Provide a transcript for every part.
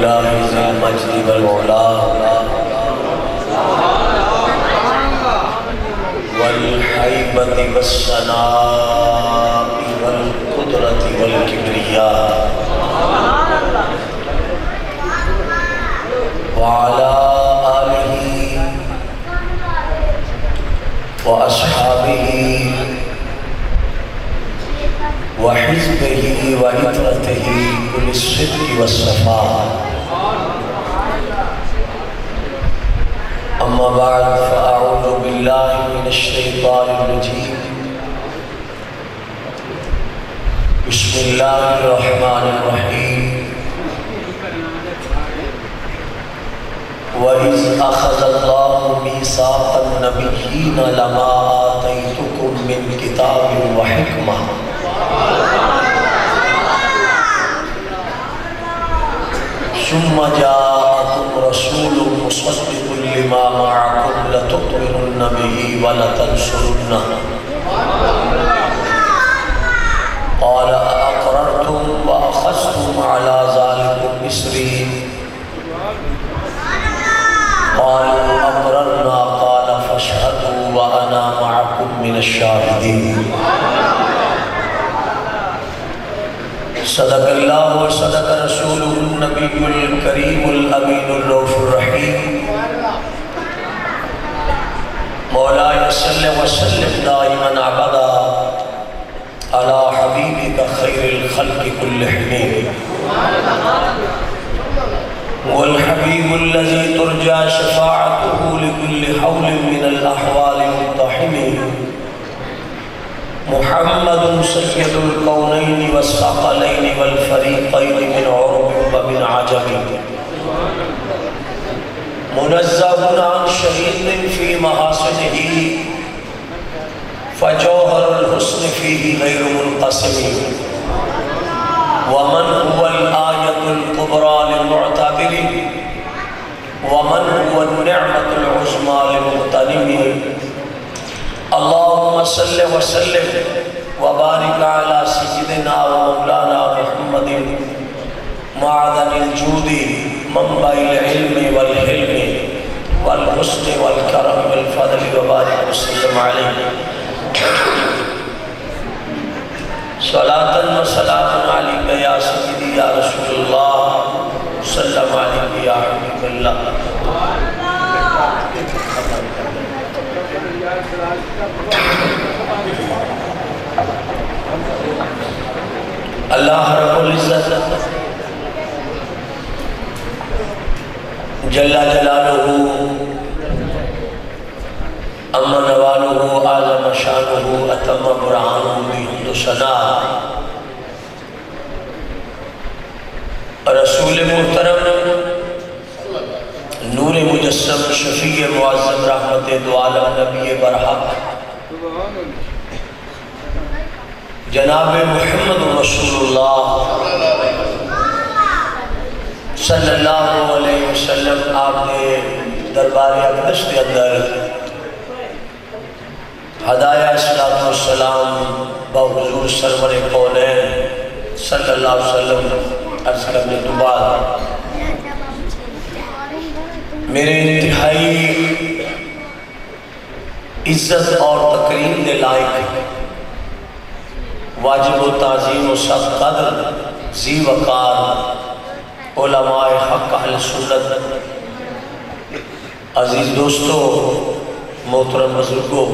لله ذي المجد والعلا والحيبة والثناء والقدرة والكبرياء وعلى آله وأصحابه وحزبه وعترته كل الصدق والصفاء. أما بعد فأعوذ بالله من الشيطان الرجيم. بسم الله الرحمن الرحيم. وَإِذْ أَخَذَ اللَّهُ مِيثَاقَ النَّبِيِّينَ لَمَا آتَيْتُكُم مِّن كِتَابٍ وَحِكْمَةٍ ثُمَّ جَاءَكُمْ رَسُولٌ مُصَدِّقٌ لِّمَا مَعَكُمْ لَتُؤْمِنُنَّ بِهِ وَلَتَنصُرُنَّهُ قَالَ أَأَقْرَرْتُمْ وَأَخَذْتُمْ عَلَى ذَلِكُمْ إِصْرِي قالوا أقررنا قال فاشهدوا وأنا معكم من الشاهدين. صدق الله وصدق رسوله النبي الكريم الأمين الرؤوف الرحيم. مولاي صل وسلم دائما أبدا على حبيبك خير الخلق كلهم والحبيب الذي ترجى شفاعته لكل حول من الأحوال مقتحم محمد سيد الكونين والثقلين والفريقين من عرب ومن عجم منزه عن شهيد في محاسنه فجوهر الحسن فيه غير منقسم ومن هو الآية الكبرى للمعتبر ومن هو النعمة العظمى للمغتنم. اللهم صل وسلم وبارك على سيدنا ومولانا محمد معدن الجود منبع العلم والحلم والحسن والكرم والفضل وبارك وسلم عليه صلاة وسلام عليك يا سيدي يا رسول الله سلم عليك يا حبيب الله. اللہ رب العزت جل جلالہ اما نوالہ اعظم شانہ اتم برہانہ بحمد ثنا. رسول محترم نور مجسم شفیع معظم رحمت دو عالم نبی برحق جناب محمد رسول اللہ صلی اللہ علیہ وسلم آپ نے دربار اقدس کے اندر ہدایہ الصلاۃ والسلام بحضور سرور کونین صلی اللہ علیہ وسلم عرض کرنے تو بعد میرے انتہائی عزت اور تکریم دے لائق واجب و تعظیم و سب قدر ذی وقار علماء حق اہل سنت عزیز دوستو محترم بزرگوں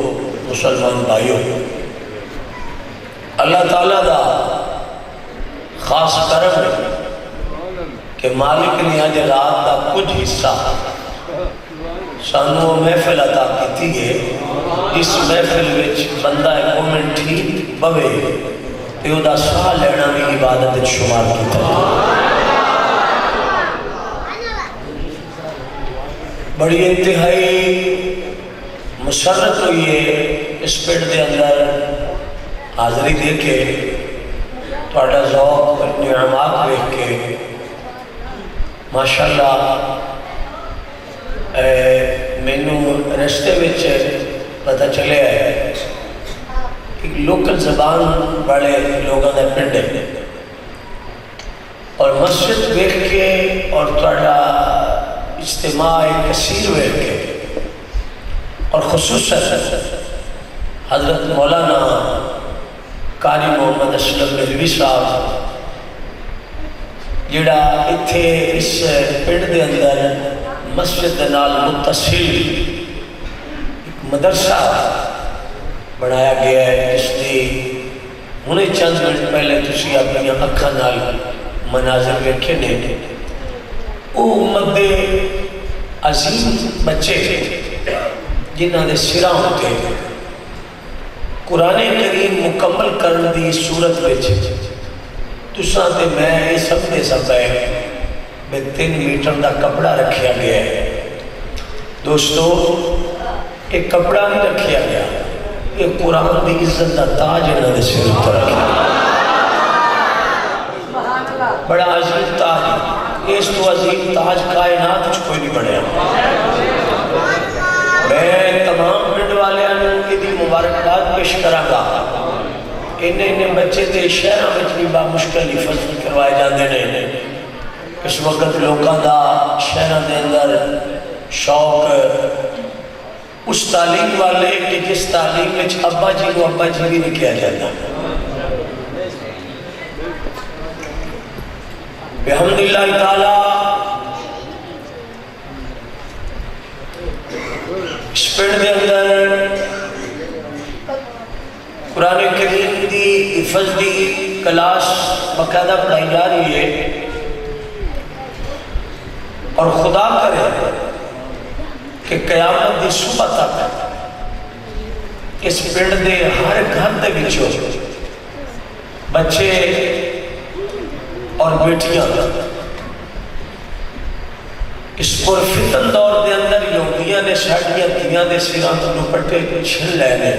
مسلمان بھائیوں اللہ تعالیٰ دا خاص کرم ہے کہ مالک نے آج رات دا کچھ حصہ سانو محفل عطا کیتی ہے. اس محفل وچ بندہ مومن ٹھیک بوے تے او دا ساہ لینا بھی عبادت شمار کیتا ہے. بڑی انتہائی مسرت ہوئی ہے اس پیٹ دے اندر حاضری دے کے تھوڑا ذوق نعمات دیکھ کے ماشاءاللہ مینو رستے وچ پتہ چلے ہے ایک لوکل زبان بڑے لوگوں نے پنڈ ہے اور مسجد دیکھ کے اور تھوڑا اجتماع کثیر ہوئے کے اور خصوصاً حضرت مولانا قاری محمد اسلم ملوی صاحب جڑا اتھے اس پنڈ دے اندر مسجد دے نال متصل ایک مدرسہ بنایا گیا ہے، جس دی ہنے چند منٹ پہلے تسی اپنی اکھاں نال مناظر ویکھے نے۔ او امت دے عظیم بچے جنہاں دے سراں ہوتے قرآن کریم مکمل کرن دی صورت وچ تساں تے میں یہ سمجھے سب ہے میں 3 میٹر دا کپڑا رکھیا گیا ہے۔ دوستو ایک کپڑا نہیں رکھیا گیا، یہ قرآن دی عزت دا تاج انہوں نے سر اتر رکھا، بڑا عظیم تاج، اس تو عظیم تاج کائنات کچھ کوئی نہیں بڑھیا۔ میں تمام پنڈ والے انہوں کی دی مبارکباد پیش کرا گا۔ انہیں بچے تے شہروں میں بھی با مشکل حفظ کروائے جاندے نے۔ اس وقت لوگوں دا شہروں دے اندر شوق اس تعلیم والے کہ جس تعلیم میں ابا جی کو ابا جی بھی نہیں کیا جاتا۔ بحمداللہ تعالی اس پنڈ دے اندر قرآن کریم دی حفظ دی کلاس باقاعدہ پڑھائی جا رہی ہے، اور خدا کرے کہ قیامت دی صبح تک اس پنڈ دے ہر گھر دے وچوں بچے اور بیٹیاں اس پرفتن دور دے اندر یہودیاں نے ساڑیاں دیاں دے سراں تو دوپٹے چھن لے لے۔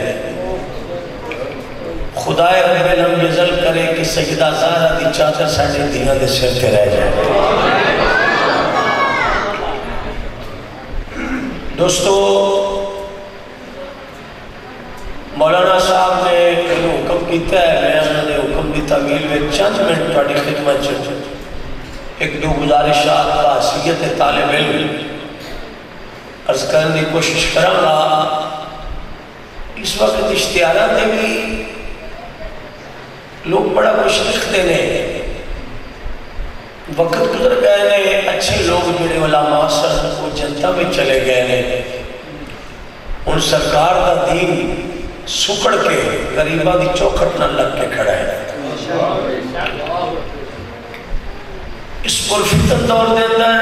خدا رب العالمین یزل کرے کہ سیدہ زہرا دی چادر ساڑی دیاں دے سر تے رہ جائے۔ دوستو مولانا صاحب نے انہوں حکم کیتا ہے، میں انہوں نے حکم دی تعمیل میں چند منٹ پڑی خدمت چل ایک دو گزارشات کا حیثیت طالب علم عرض کرنے کی کوشش کروں گا۔ اس وقت اشتہارات میں بھی لوگ بڑا کچھ لکھتے ہیں، وقت گزر گئے نے، اچھے لوگ جڑے علماء سن وہ جنتا میں چلے گئے نے، ان سرکار دا دین سکڑ کے غریبہ دی چوکھٹ نہ لگ کے کھڑا ہے۔ اس پرفتن دور دے اندر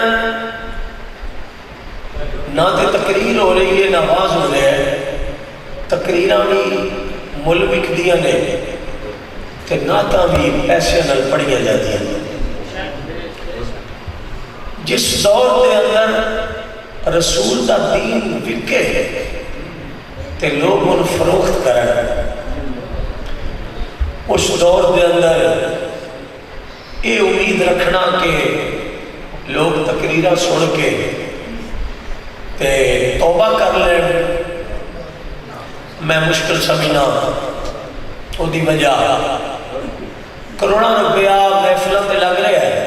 نہ تے تقریر ہو رہی ہے نہ آواز ہو رہے ہیں، تقریراں بھی مل وکدیاں نے تے نعتاں بھی پیسے نال پڑھیاں جاتی ہیں۔ جس دور دے اندر رسول دا دین وکے تے لوگ ان فروخت کریں، اس دور دے اندر یہ امید رکھنا کہ لوگ تقریرہ سن کے تے توبہ کر لیں، میں مشکل سمجھنا۔ وہ دی وجہ کروڑا روپیہ محفلوں تے لگ رہے ہیں،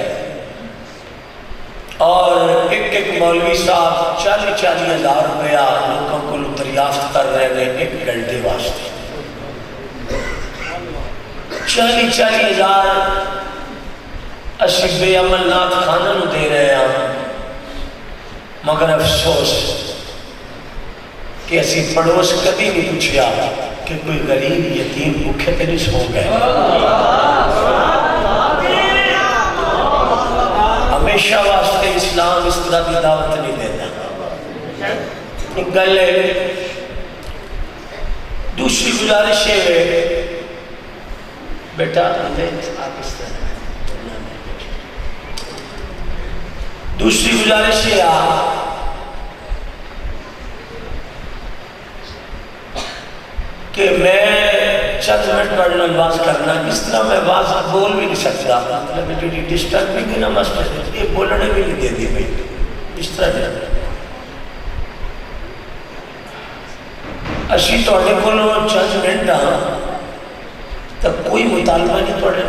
اور ایک مولوی صاحب 40-40 ہزار روپیہ لوگوں کو دریافت کر رہے ہیں ایک گھنٹے واسطے۔ 40-40 ہزار اسی بے عمل نات خانہ نو دے رہے ہیں، مگر افسوس کہ اسی پڑوس کبھی نہیں پوچھیا کہ کوئی غریب یتیم بھوکے تے نہیں سو گئے۔ ہمیشہ واسطے اسلام اس طرح کی دعوت نہیں دیتا۔ ایک گل ہے، دوسری گزارش ہے بیٹا آپ اس طرح، دوسری گزارش ہے کہ میں چند منٹ پڑھنا باز کرنا، اس طرح میں باز بول بھی نہیں سکتا، مطلب جو ڈسٹربنگ ہے نا مسجد یہ بولنے بھی نہیں دیتی بھائی، اس طرح نہیں۔ اسی توڑے کو چند منٹ تب کوئی مطالبہ نہیں توڑے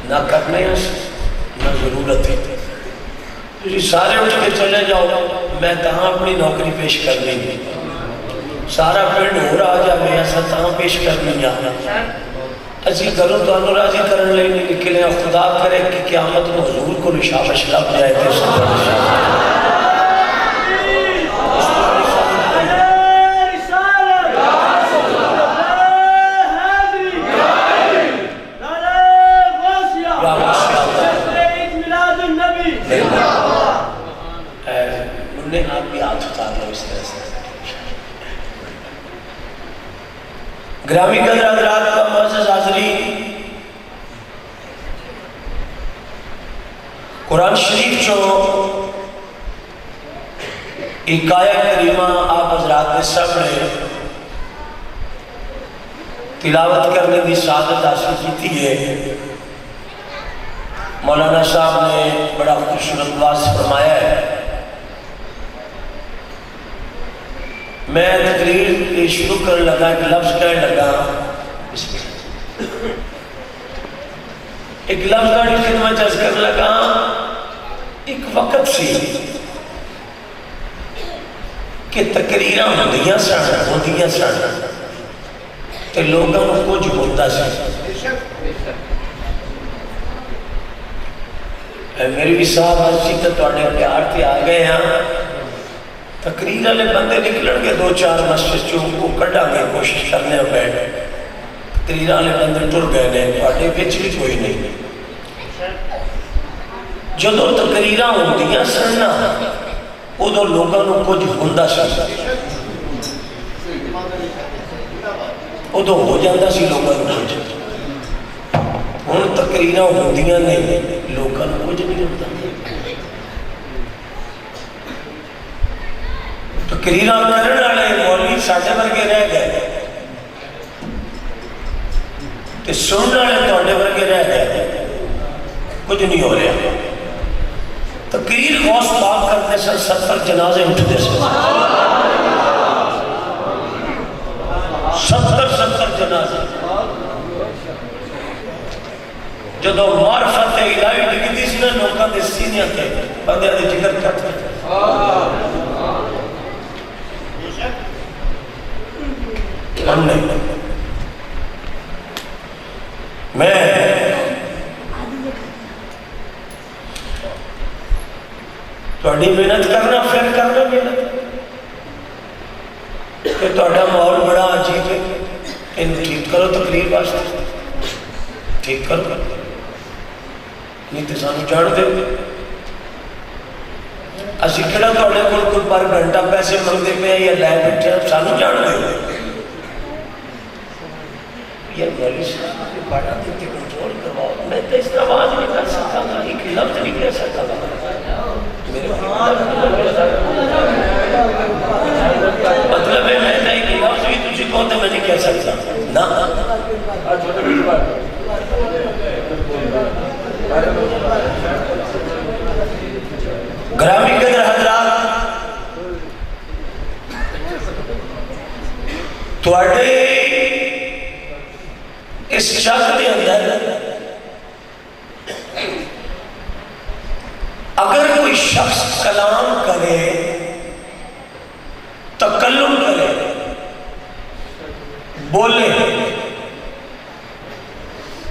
نہ کرنے نہ ضرورت ہے۔ تھی سارے اٹھ کے چلے جاؤ، میں کہاں اپنی نوکری پیش کر دیں گی، سارا پنڈ ہو رہا جا میں ایسا کہاں پیش کر دیں جانا اسی کروں تو انہوں راضی کرنے لئے نہیں نکلے، خدا کرے کہ قیامت میں حضور کو نشابش لگ جائے تھے اس کو انہیں آپ بھی ہاتھ اتار لو اس طرح سے۔ گرامی قدر حضرات کا معزز حاضرین، قرآن شریف جو ایک آیت کریمہ آپ حضرات کے سامنے تلاوت کرنے کی سعادت حاصل کی تھی ہے، مولانا صاحب نے بڑا خوبصورت واضح فرمایا ہے۔ میں تقریر شروع کرنے لگا، ایک لفظ کہنے لگا، ایک لفظ کا خدمت عرض کرنے لگا، ایک وقت سی کہ تقریراں ہوندیاں سن تے لوگوں کو کچھ ہوتا سی۔ میری بھی صاحب اسی کا تواڈے پیار تے آ گئے ہیں، تقریر والے بندے نکلن گے دو چار مسجد چوں کو کڈا گے، کوشش کرنے بیٹھ تقریر والے بندے ٹر گئے نے، تواڈے وچ بھی کوئی نہیں۔ جدوں تقریراں ہوندیاں سن نا ادوں لوگوں کو کچھ ہوندا سی، ادوں ہو جاتا سی لوگوں کو کچھ۔ ہن تقریراں ہوندیاں نہیں، لوگوں کو کچھ نہیں ہوتا۔ تقریراں کرنے والے مولوی ساڈے ورگے رہ گئے تے سننے والے تواڈے ورگے رہ گئے، کچھ نہیں ہو رہا۔ تقریر غوث پاک کرتے سن 70 جنازے اٹھتے سن، 70 جنازے۔ جدو معرفت الہی ڈگدی سی نا لوکاں دے سینیاں تے، بندیاں دے جگر کٹتے ہم نہیں۔ میں تھوڑی محنت کرنا، پھر کرنا محنت کہ تھوڑا ماحول بڑا عجیب ہے، ان ٹھیک کرو تقریر واسطے، ٹھیک کرو نہیں تو سانو جان دے۔ اسی کہڑا تھوڑے کول پر گھنٹہ پیسے منگتے پے یا لے بیٹھے، سانو جان دے۔ یہ مولوی صاحب نے بڑا دیتے کنٹرول کرواؤ، میں تو اس طرح آواز نہیں کر سکتا گا، ایک لفظ نہیں کہہ سکتا گا، مطلب ہے میں ایک لفظ بھی تجھے کہوں تو میں نہیں کہہ سکتا نا۔ گرامی قدر حضرات، تواڈے اس شک دے اندر اگر کوئی شخص کلام کرے، تکلم کرے، بولے،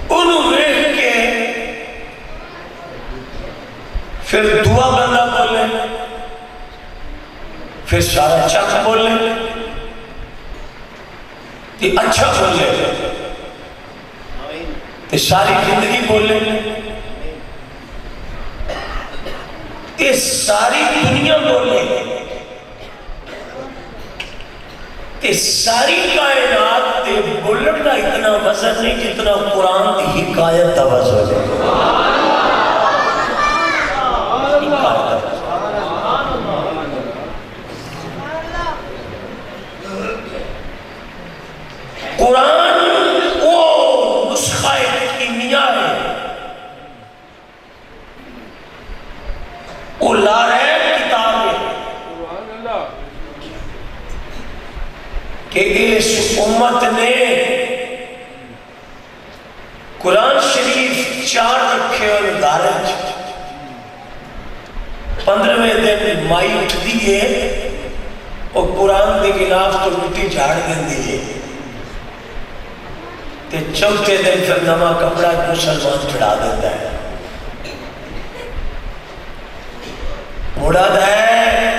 انہوں دیکھ کے پھر دعا بندہ بولے، پھر سارا چک بولے، کہ اچھا بولے، کہ ساری زندگی بولے، کہ ساری دنیا بولے، کہ ساری کائنات دے بولن کا اتنا وزن نہیں جتنا قرآن کی حکایت کا وزن ہے۔ قرآن وہ نسخہ کیمیا ہے، وہ لاریب کتاب ہے کہ اس امت نے قرآن شریف 4 رکھے اور دارج 15ویں دن مائی اٹھتی ہے اور قرآن کے خلاف تو مٹی جھاڑ دینی ہے، تے چوتھے دن پھر نواں کپڑا مسلمان چڑھا دیتا ہے. مراد ہے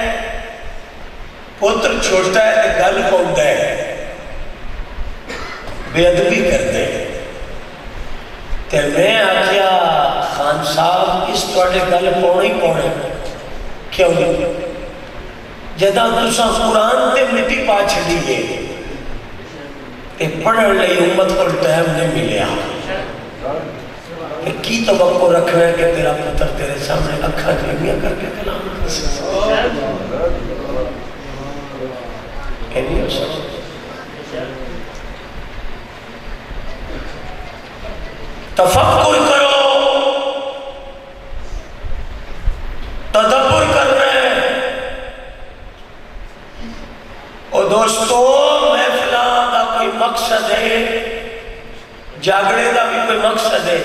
پتر چھوٹا ہے تے گل پاؤندا ہے، بے ادبی کرتے ہیں. تے میں آخیا خان صاحب اس تواڈے گل پاؤنا ہی پاؤنا، کیوں نہیں؟ جداں تساں قرآن تے مٹی پا چھڈی ہے تے پڑھن لئی امت کو ٹائم نہیں ملیا، کی توقع رکھنا ہے کہ تیرا پتر تیرے سامنے اکھاں کھلیاں کر کے کلام تفکر کرو، تدبر کرنا ہے. اور دوستو محفلاں دا کوئی مقصد ہے، جاگڑے دا بھی کوئی مقصد ہے،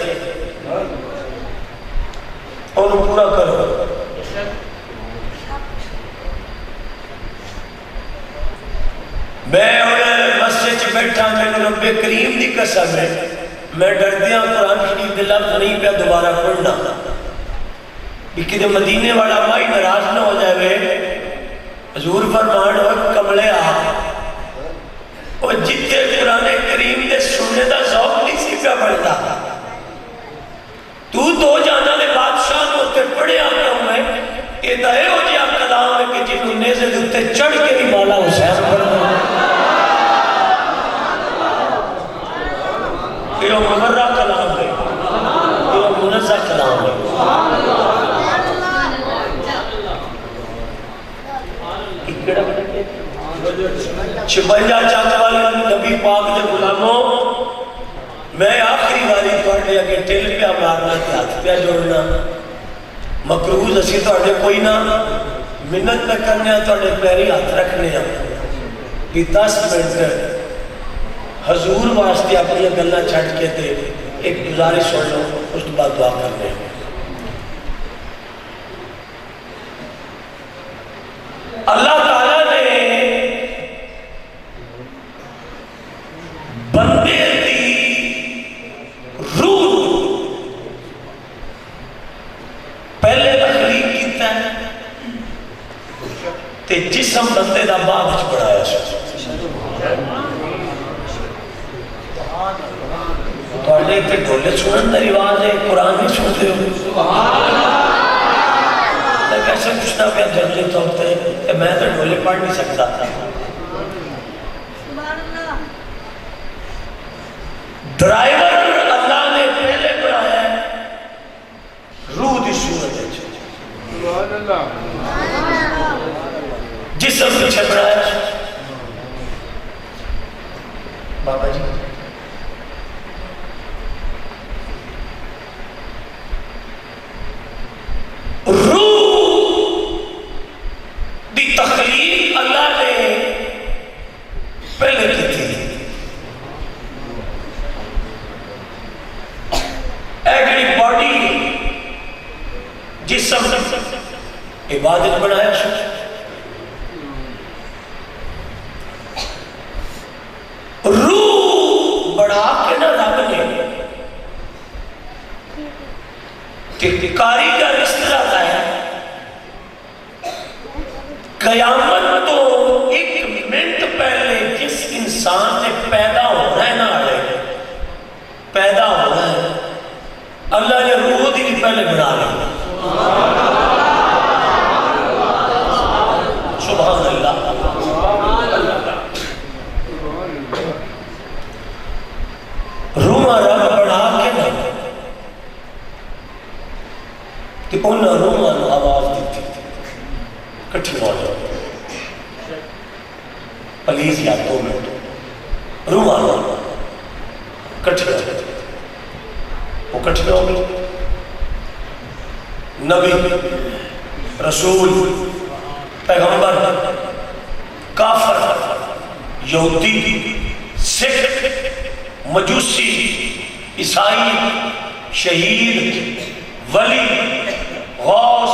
انہوں پورا کرو. میں مسجد چ بیٹھا، میں رب کریم دی قسم ہے میں ڈردیاں قرآن شریف دے لفظ نہیں پہ دوبارہ پڑھنا کہ کدے مدینے والا مائی ناراض نہ ہو جائے. حضور فرمان ہو کملے آ اور جتنے قرآن کریم دے سننے دا ذوق نہیں سی پہ پڑھتا، تو دو جانا نے بادشاہ ہوتے پڑھے آتا ہوں میں یہ دائے ہو جیا کلام ہے کہ جنہوں نیزے دوتے چڑھ کے بھی مولا حسین پڑھتا. یہ مغرہ کلام ہے، یہ منزہ کلام ہے. چھپنجا چاہتا والی نبی پاک دے غلاموں، میں آخری والی توڑے اگے ٹل پیا مارنا تے ہاتھ پیا جوڑنا مقروض اسی توڑے کوئی نہ منت میں کرنے توڑے پیری ہاتھ رکھنے کہ 10 منٹ حضور واسطے اپنی گلہ چھٹ کے دے ایک گزارش سن لو، اس کے بعد دعا کرنے. اللہ تعالیٰ نے بندے دی روح پہلے تخلیق کیتا ہے تے جسم بندے دا بعد وچ بڑھایا تواڈے تے ڈھولے سنن دا رواج ہے، قرآن نہیں سنتے ہو. میں کیسے پوچھنا پیا جلدی طور پہ کہ میں تو ڈھولے پڑھ نہیں سکتا تھا. ڈرائیور اللہ نے پہلے بنایا ہے روح دی صورت ہے، جسم پیچھے بنایا ہے. بابا جی روح دی تخلیق اللہ نے پہلے کی تھی. ایگری باڈی جسم عبادت بنایا روح بڑھا کے نہ رب نے کہ کاریگر اس طرح کا ہے قیامت تو ایک منٹ پہلے جس انسان نے پیدا ہونا ہے نا پیدا ہونا ہے اللہ نے روح دی بھی پہلے بنا لی. سبحان اللہ. روح رب بنا کے نا کہ انہوں روح آواز دیتی کٹھی ہو جاؤ پلیز یا 2 منٹ روح آنا کٹھی ہو جاتی وہ کٹھی ہو گئی. نبی رسول پیغمبر کافر یہودی سکھ مجوسی عیسائی شہید ولی غوث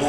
2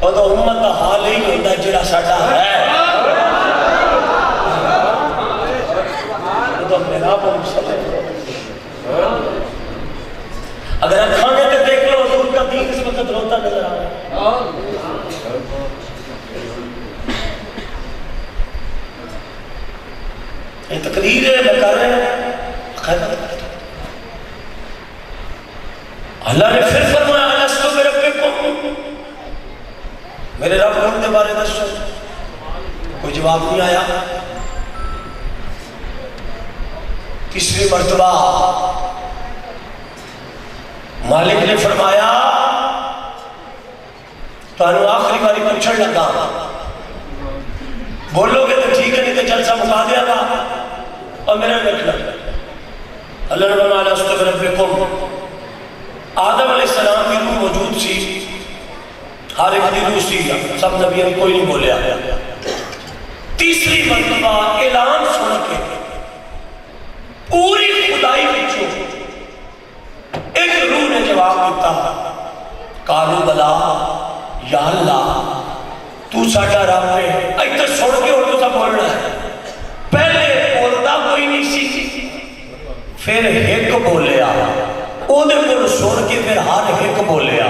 وہ تو امت کا حال ہی ہوتا ہے جڑا ساڈا ہے وہ تو میرا اگر اکھاں گے تو دیکھ لو حضور کا دین اس وقت روتا نظر آ رہا ہے یہ تقریر ہے میں کر رہے ہیں اللہ نے پھر فرمایا الستو بربکم میرے رب ان کے بارے دسو کوئی جواب نہیں آیا تیسری مرتبہ مالک نے فرمایا تو انہوں آخری باری پوچھنے لگا بولو گے تو ٹھیک ہے نہیں تو جلسہ مکا دیا گا اور میرا نکلا اللہ نے فرمایا الستو بربکم آدم علیہ السلام کی روح موجود سی ہر ایک دی روح سی سب نبیوں نے کوئی نہیں بولیا تیسری مرتبہ اعلان سن کے پوری خدائی بچوں ایک روح نے جواب دیتا قالوا بلا یا اللہ تو ساڈا رب ہے ادھر سن کے اور تو بولنا ہے پہلے بولتا کوئی نہیں سی پھر ایک بولیا وہ دے کو سن کے پھر ہر ایک بولیا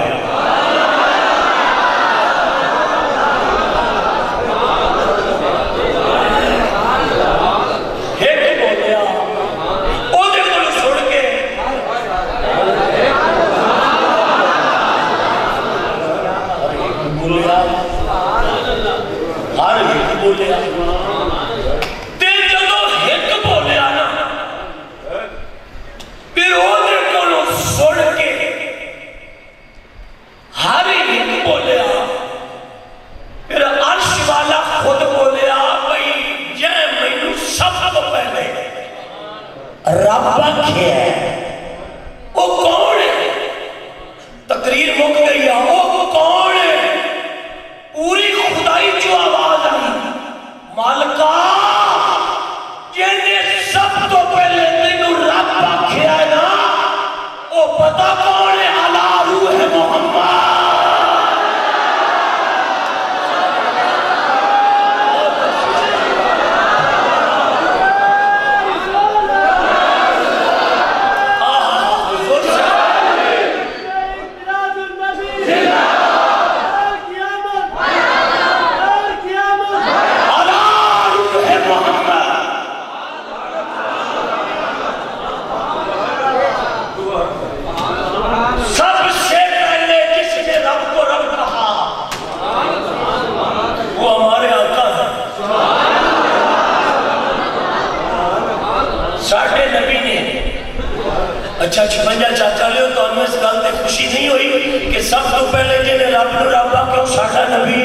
اچھا 56 چاچا لے تو ہمیں اس گل تے خوشی نہیں ہوئی کہ سب تو پہلے جنہیں رب نو رب آکے ساڈا نبی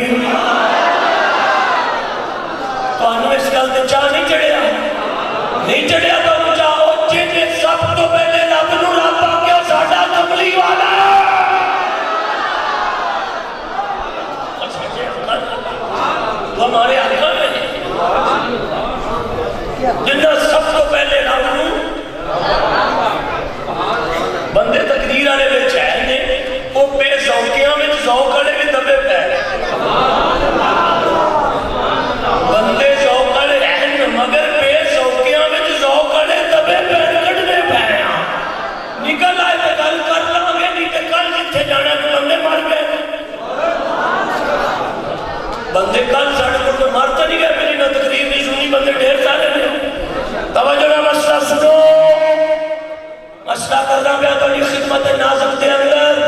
تو ہمیں اس گل تے چاہ نہیں چڑھیا نہیں چڑھیا تو چاہو جنہیں سب تو پہلے رب نو رب آکے ساڈا کملی والا وہ ہمارے آقا میں جنہیں سب تو پہلے رب نو بندے تقدیر آنے میں چہر نے وہ بے ذوقیاں میں ذوق کھڑے بھی دبے پہ بندے ذوق کھڑے رہن مگر بے ذوقیاں میں ذوق کھڑے دبے پہ کٹنے پہ نکل آئے تو گل کر لانگے نہیں کہ کل جتھے جانا تو بندے مر گئے بندے کل ساڑھے کو مارتا نہیں گئے میری نہ تقریر نہیں سنی بندے ڈھیر سارے نے توجہ نہ مسئلہ سنو مسئلہ کرنا پیا تو یہ خدمت نازک دے اندر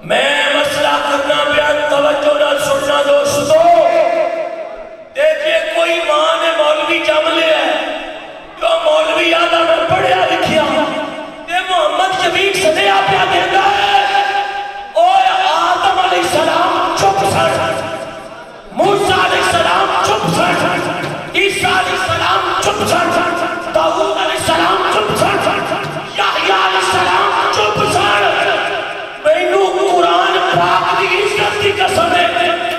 میں مسئلہ کرنا پیا توجہ نہ سننا دوستو دیکھئے کوئی ماں نے مولوی جم لیا ہے جو مولوی آدھا میں پڑھیا لکھیا یہ محمد شفیق صدیہ پیا دیتا ہے اوہ آدم علیہ السلام چپ سر موسیٰ علیہ السلام چپ سر عیسیٰ علیہ السلام چپ سر داؤد علیہ السلام چپ سر یحییٰ علیہ السلام چپ سر مینو قرآن پاک دی عزت کی قسم ہے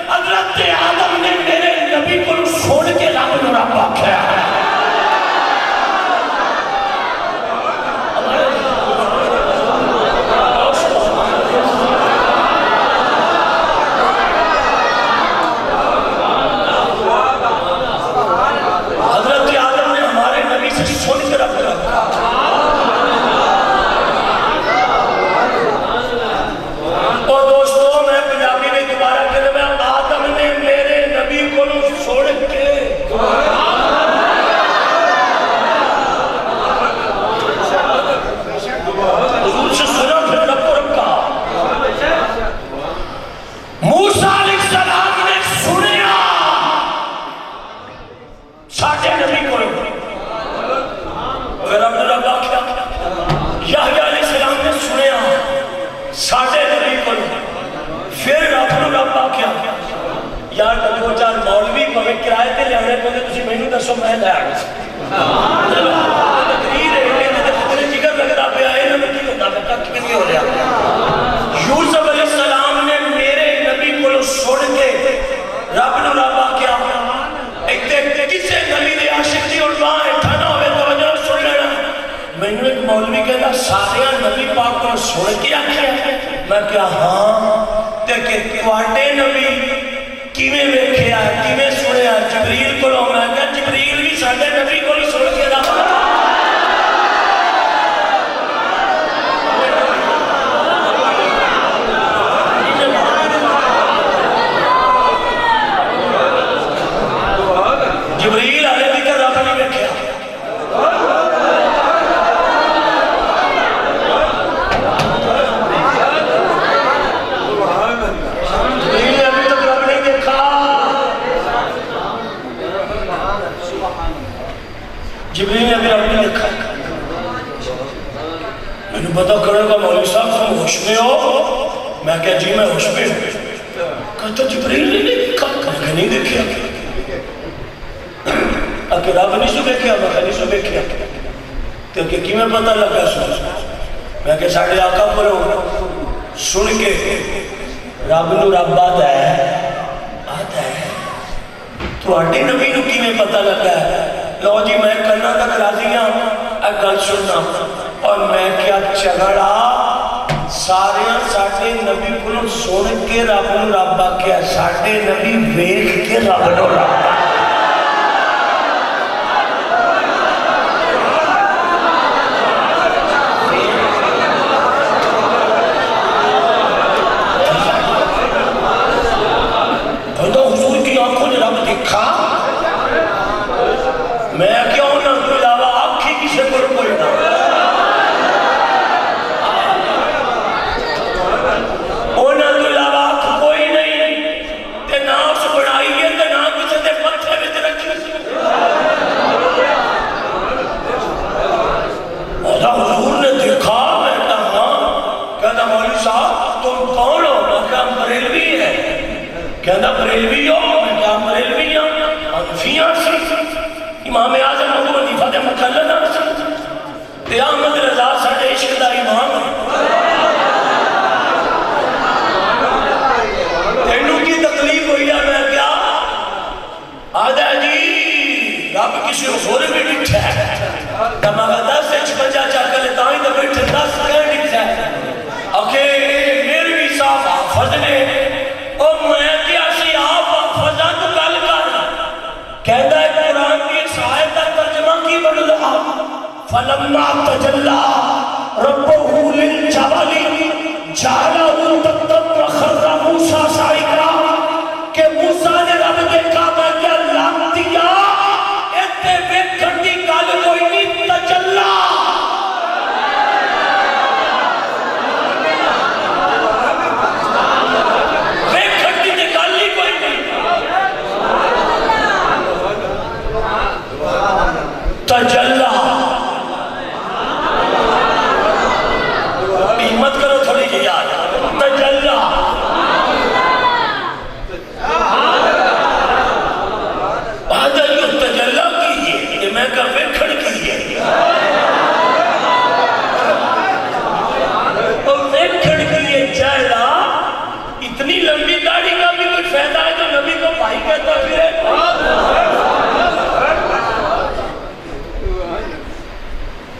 حضرت آدم نے میرے نبی کو چھوڑ کے رب نو رب آکھیا حضور سے سنا پھر رب کو رب کہا. موسیٰ علیہ السلام نے سنیا ساٹھے نبی کو اگر رب رب آکھا. یحییٰ علیہ السلام نے سنیا ساٹھے نبی کو پھر رب رب آکھا. یار دو چار مولوی پہ کرائے تے لیانے پہ تسی میں نے دسو میں لے آگا تقریر ہے تیرے جگر لگ رہا پہ آئے نا میں کی ہوتا ہے کچھ نہیں ہو رہا. یوسف علیہ السلام نے میرے نبی کو سن کے رب رب آکھا کسے نبی دے عاشق دی اور ماں اٹھانا ہوئے توجہ سن لینا. میں نے ایک مولوی کہتا سارے نبی پاک کو سن کے آکھا. میں کیا ہاں تے کہ تواڈے نبی کیویں ویکھیا کیویں سنیا جبریل کو. میں کہا جبریل بھی ساڈے نبی کو سن کے رب جبریل علیہ ذکر رب نہیں ویکھیا. جبریل نے ابھی رب نہیں دیکھا. میں نے پتا کرنے کا مولوی صاحب تم ہوش میں ہو. میں کہا جی میں ہوش میں ہوں. کہتا جبریل نے دیکھا. میں کہا نہیں دیکھا. کہ رب نہیں سو دیکھا. میں کہا نہیں سو دیکھا. کہ کی میں پتا لگا سو. میں کہا ساڑھے آقا پر سن کے رب نو رب آتا ہے تو آٹے نبی نو کی میں پتا لگا ہے. لو جی میں کرنا تک راضی ہوں گل سننا. اور میں کیا جھگڑا سارے ساڈے نبی کو سن کے رب نو رب آکھیا ساڈے نبی ویکھ کے رب نو رب. حضور کی آنکھوں نے رب دیکھا. میں کیا ہونا تو علاوہ آنکھی کسے پر کوئی نہ. ہونا تو علاوہ آنکھ کوئی نہیں تے نہ اس بڑھائی ہے تے نہ کسے دے پتھے میں تے رکھی. حضور نے دیکھا. میں کہا کہنا مولوی صاحب تم کون ہو. میں کہا بریلوی ہے. کہنا بریلوی ہو. میں کہا بریلوی ہوں. انفیاں سے امام اعظم ابو حنیفہ دے مقلد تے احمد رضا ساڈے عشق دا امام ہے. تینوں کی تکلیف ہوئی ہے. میں کیا آدھا جی رب کسی ہور بھی ڈٹھا ہے تو میں 10-56 چکر لے تاں ہی تو بیٹھے 10 کہہ ڈٹھا ہے. اوکے میرے بھی صاحب حافظ نے اور میں کیا سی آپ حافظاں تو گل کر. کہتا ہے قرآن کی شاید کا ترجمہ کی بدلا فلما تجلا ربہ للجبل جعلہ دکا وخر موسیٰ صعقا. کہ موسیٰ نے رب دیکھا. میں کیا لانتیا اتنے ویکھن دی گل کوئی نہیں. تجلا ویکھن دی گل ہی کوئی نہیں. تجلا ہمت کرو تھوڑی جی یاد. تجلا تجلا کیجئے کہ میں کہا ویکھن کیجئے. اور ویکھن کیجئے چہلا. اتنی لمبی داڑھی کا بھی کوئی فائدہ ہے جو نبی کو بھائی کہتا پھرے.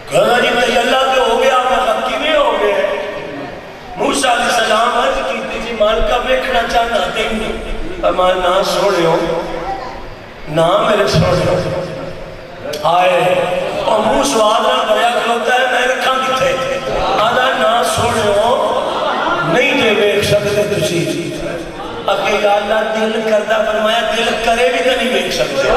کہنا جی تجلا تو ہو گیا. میں حقی میں ہو گئے. موسیٰ علیہ السلام عرض کی تھی مالکہ ویکھنا چاہنا تینوں. اما نہ سوڑے ہو نہ میرے سوڑے ہو. آئے اور منہ سواد نہ بڑیا کھلوتا ہے. میں رکھاں کتے آدھا نہ سوڑے ہو نہیں جے ویکھ سکتے تسی. اگر اللہ دل کردہ فرمایا دل کرے بھی تو نہیں ویکھ سکتے.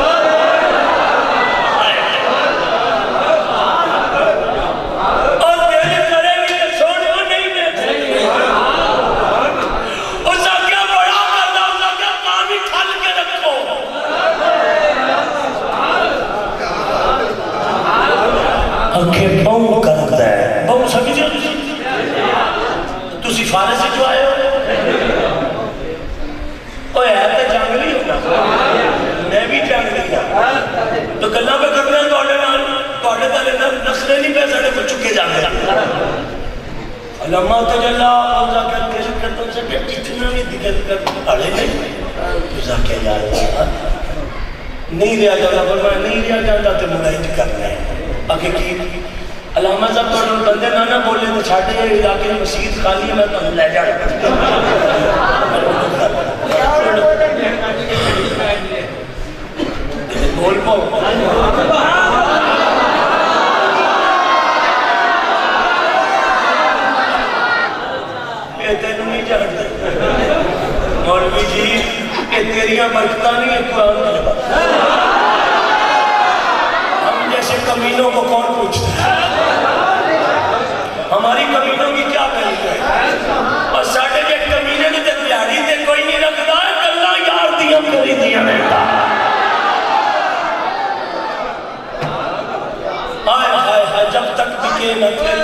علامہ تجلی اوزا کر دل کر تو سے اتنا بھی دل کر اڑے نہیں اوزا کیا یار نہیں رہا جاتا فرمایا نہیں رہا جاتا تو ملائج کرنا ہے آگے کی علامہ صاحب تو بندے نہ بولے تو چھاٹے علاقے میں مسجد خالی ہے میں تو لے جاؤں بول پاؤ تینوں نہیں جانتا مولوی جی یہ تیریاں برکتاں نہیں ہے قرآن کی جگہ ہم جیسے کمینوں کو کون پوچھتا ہے ہماری کمینوں کی کیا کہی ہے اور ساڑھے کے کمینے کی تیاری تے کوئی نہیں رکھتا ہے اللہ یار دیا کری دیا رہتا آئے آئے آئے جب تک بکے نہ تھے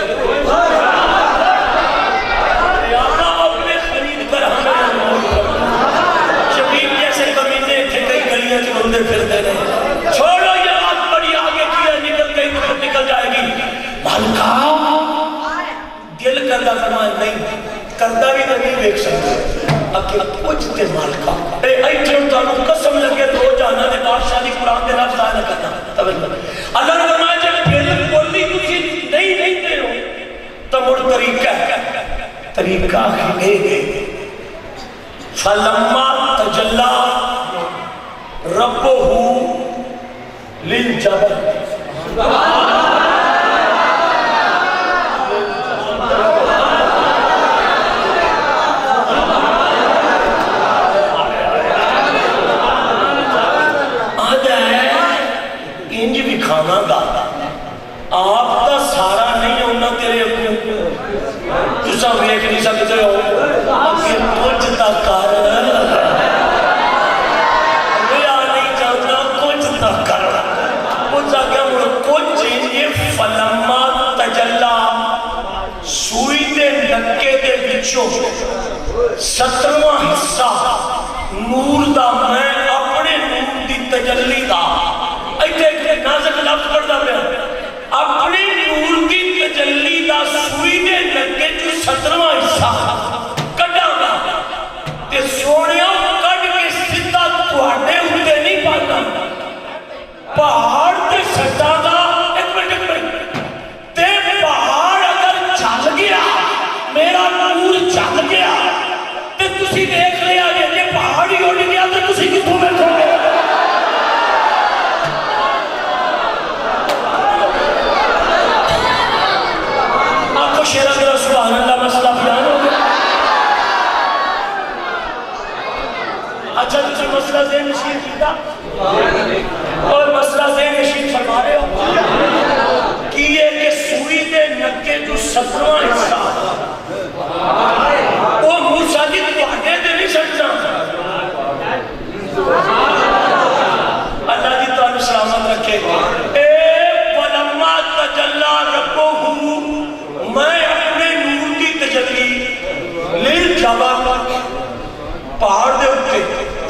پھرتے رہے چھوڑو یہ بات بڑی آگے کی ہے نکل گئی تو نکل جائے گی مالکہ دل کردہ فرمائے نہیں کردہ بھی نہیں دیکھ سکتے اکھے پوچھتے مالکہ اے ایٹھے انتانوں قسم لگے تو جانا دے بادشاہ دی قرآن دے لفظ آئے نہ کرنا اللہ نے فرمایا جب دل بولی تجھے نہیں دے ہو تو مڑ طریقہ ہی ہے فلما تجلا ربه للجبل انج بھی کھانا گا آپ کا سارا نہیں ہونا تیرے اپنے تسا ویک نہیں سکتے ہو کہ کچھ تکار فلما تجلا سوئی دے نکے دے بچوں 17واں حصہ نور دا میں اپنے نور دی تجلی دا ایتھے ایک نازک لفظ پڑھتا پڑھا اپنے نور دی تجلی دا سوئی دے نکے جو 17واں حصہ کٹا گا تے سونیاں کٹ کے سدھا تواڈے ہوتے نہیں پانا پہاڑ تے سٹا گا میرا نور چل گیا تو تسی دیکھ لیا کہ پہاڑ ہی اڑ گیا تو تسی کتوں بیٹھو گے آپ کو شیرہ میرا سبحان اللہ مسئلہ بیان ہو گیا اچھا تسی مسئلہ ذہن نشین کیتا اور مسئلہ ذہن نشین فرما رہے ہو کہ یہ کہ سوئی دے نکے جو 17واں حصہ وہ موسیٰ جی تواڈے دے نہیں سکتا اللہ جی تانوں سلامت رکھے اے فلما تجلی ربہ میں اپنے نور کی تجلی للجبل پہاڑ دے اٹھے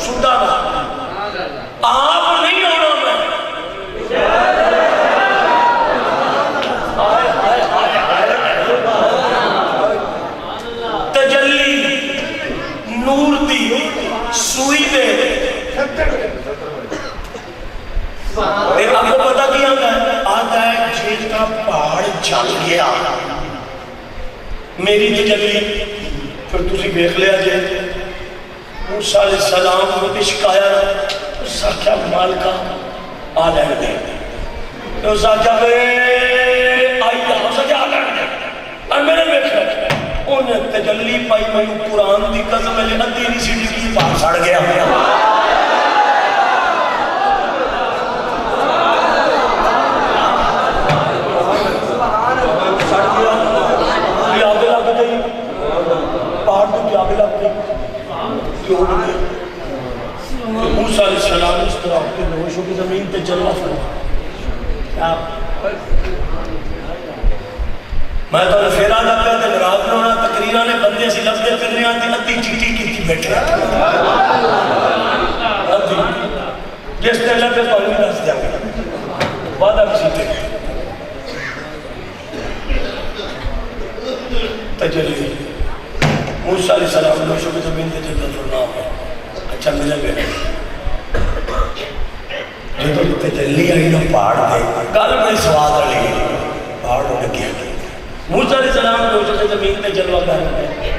سنتا نا آپ نہیں ہونا میں نور دی سوئی دے آپ کو پتا کیا آتا ہے جیل کا پہاڑ چل گیا میری تجلی پھر تسی دیکھ لیا جائے موسیٰ علیہ السلام کو اشکایا اسا کیا مالکہ آ لین دے اسا کیا اور میرے بیٹھے انہیں تجلی پائی میں قرآن دی قسم میں ادھی نہیں سی ڈگی پاس سڑ گیا موسیٰ علیہ السلام اس طرح اپنے نوشوں کی زمین تے جلوہ فرما میں تو پھیرا لگتا ہے ناراض نہ ہونا تقریرہ نے بندے سے لفظ کر رہے ہیں ادھی چیٹی کی بیٹھ رہا ادھی جس نے لفظ تو نہیں دس دیا وعدہ کسی تے تجلی جب تجلی آئی نا پہاڑ دے گل بڑی سواد والی پہاڑ اڑ گیا موسیٰ علیہ السلام کو اسے زمین پہ جلوہ کر رہے ہیں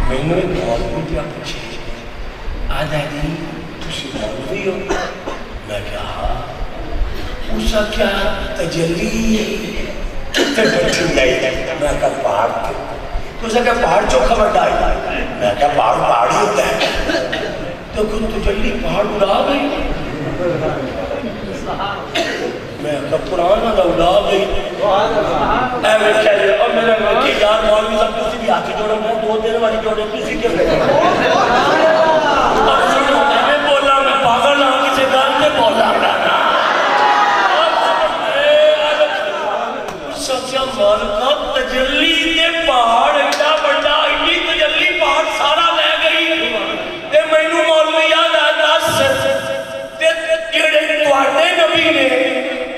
میں نے ایک مولوی دیا پوچھے آدھا جی تسی مولوی ہو میں کہا ہاں موسیٰ کیا تجلی کتنے بیٹھی گئی میں کہا پہاڑ کے تو اسے کہا پہاڑ چوکھا بڑھا آئی میں کہا پہاڑ پہاڑی ہوتا ہے تو کچھ تجلی پہاڑ اڑا گئی میں کہا قرآن نہ اڑا گئی اے میں کہہ رہے اور میرے مکی یار مولوی صاحب کسی بھی ہاتھ جوڑے میں دو دن والی جوڑے کسی کے میں بولا میں پاگل نہ کسی گھر میں بولا رہا سچا مالکہ تجلی دے پہاڑ ایڈا بڑا ایڈی تجلی پہاڑ سارا لے گئی تے مینوں مولوی یاد آتا تے جڑے تواڈے نبی نے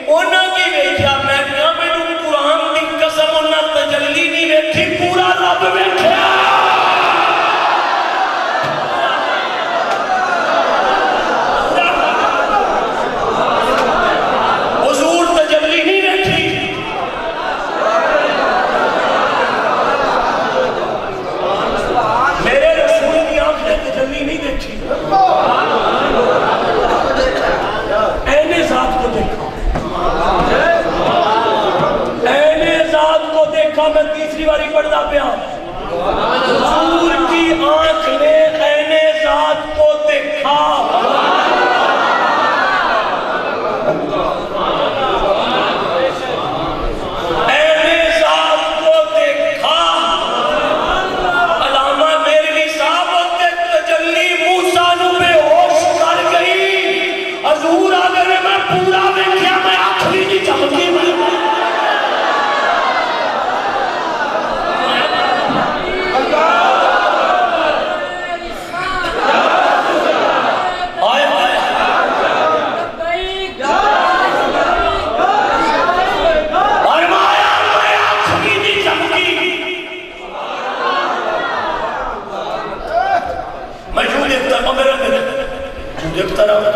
انہاں کی ویکھیا میں کہا مینوں قرآن دی قسم انہاں تجلی نہیں ویکھی پورا رب ویکھیا حضور تجلی نہیں ویکھی میرے رسول کی آنکھ نے تجلی نہیں دیکھی اینے ذات کو دیکھا اینے ذات کو دیکھا میں تیسری باری پڑھتا پیا حضور کی آنکھ نے اینے ذات کو دیکھا اینے ذات کو دیکھا علامہ میرلی صاحب تے تجلی موسیٰ نو بے ہوش کر گئی حضور آگے میں پورا دیکھیا میں آخری کی چمکی میں دیکھتا رہا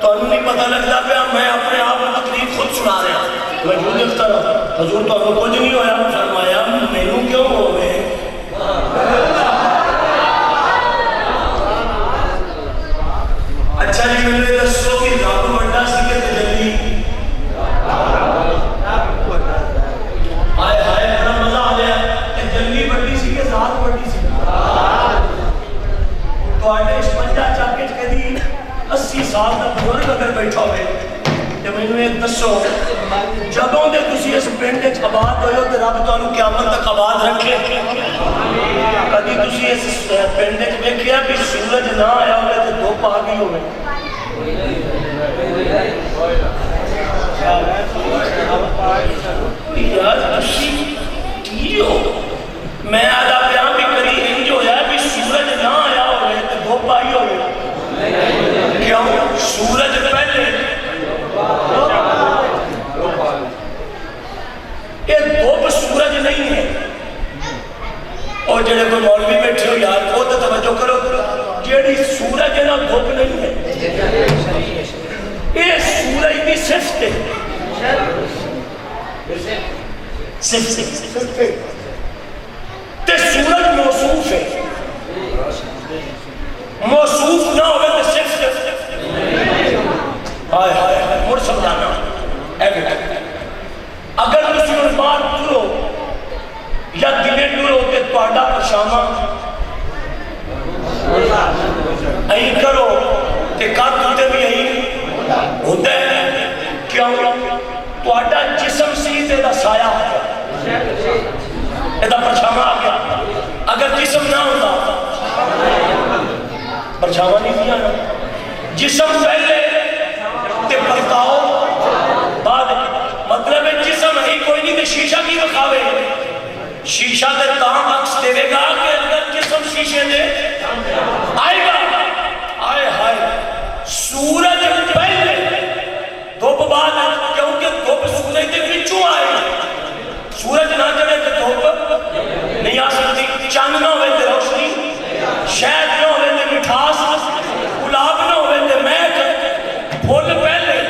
تو انہوں نہیں پتہ لگتا پیا میں اپنے آپ کو تقریر خود سنا رہا میں جو دیکھتا رہا حضور تو انہوں کچھ نہیں ہویا فرمایا مینوں کیوں ہوئے اچھا جی میں دسو کہ رب بڑا سی کے تجلی آئے ہائے بڑا مزہ آ گیا تجلی بڑی سی کے ذات بڑی سی تو آٹے شمنجا چاکے کدی 80 سال کا بزرگ اگر بیٹھا ہوئے کہ میں نے ایک دسو جدوں دے تسی اس پنڈ وچ آباد ہوئے ہو تے رب تانوں قیامت تک آباد رکھے کدی تسی اس پنڈ وچ ویکھیا کہ سورج نہ آیا ہوئے تے دھوپ آ گئی ہوئے یار تسی کی ہو میں آدھا بیان بھی کری انج ہویا کہ سورج نہ آیا ہوئے تے دھوپ آئی ہوئے کیوں سورج پہلے یہ دھوپ سورج نہیں ہے اور جڑے کوئی مولوی بیٹھے ہو یار وہ تو توجہ کرو جیڑی سورج ہے نا دھوپ نہیں ہے یہ سورج کی صفت ہے صفت تے سورج موصوف ہے موصوف نہ ہوئے تو صفت ہائے ہائے مڑ سمجھانا اگر تسی ان بار ٹرو یا دلے ٹرو تے تہاڈا پرچھاواں ائی کرو تے کد تے بھی ائی ہوندا ہے کیوں تہاڈا جسم سی تے دا سایہ آ گیا ادا پرچھاواں آ گیا اگر جسم نہ ہوندا پرچھاواں نہیں دیا نا جسم پہلے تے پرتاؤ بعد مطلب ہے جسم ہی کوئی نہیں تے شیشہ کی دکھاوے شیشہ تے تاں عکس دے گا کہ اگر جسم شیشے دے آئے گا آئے ہائے سورج پہلے دھوپ بعد کیونکہ دھوپ سورج دے وچوں آئے سورج نہ چڑھے تے دھوپ نہیں آ سکتی چاند نہ ہوئے تے روشنی شہد نہ ہوئے تے مٹھاس گلاب نہ ہوئے تے مہک پھول پہلے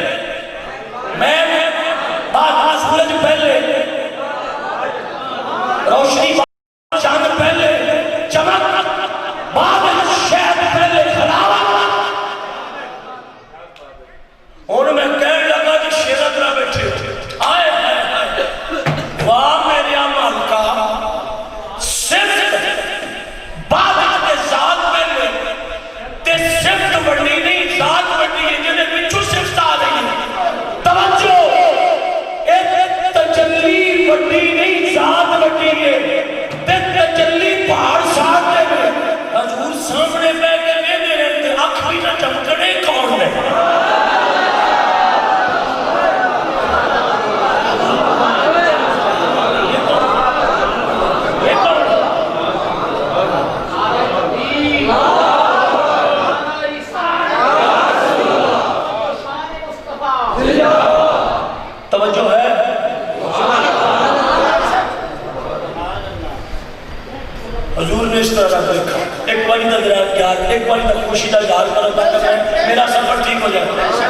یار ایک بار تک خوشی کا اظہار کرو تاکہ میرا سفر ٹھیک ہو جائے.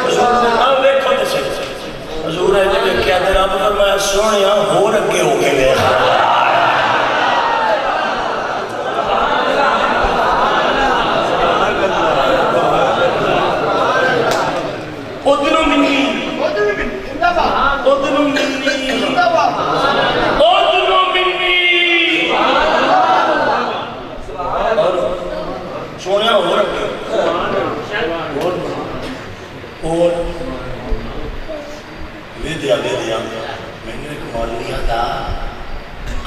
حضور دیکھو تو صحیح. حضور ہے جب کیا تیرا مگر میں سونے ہو رکھے ہو کے گئے. ادھر منی ادھر منی سونے ہو رکھے اور لے دیا میں نے ایک مولوی آتا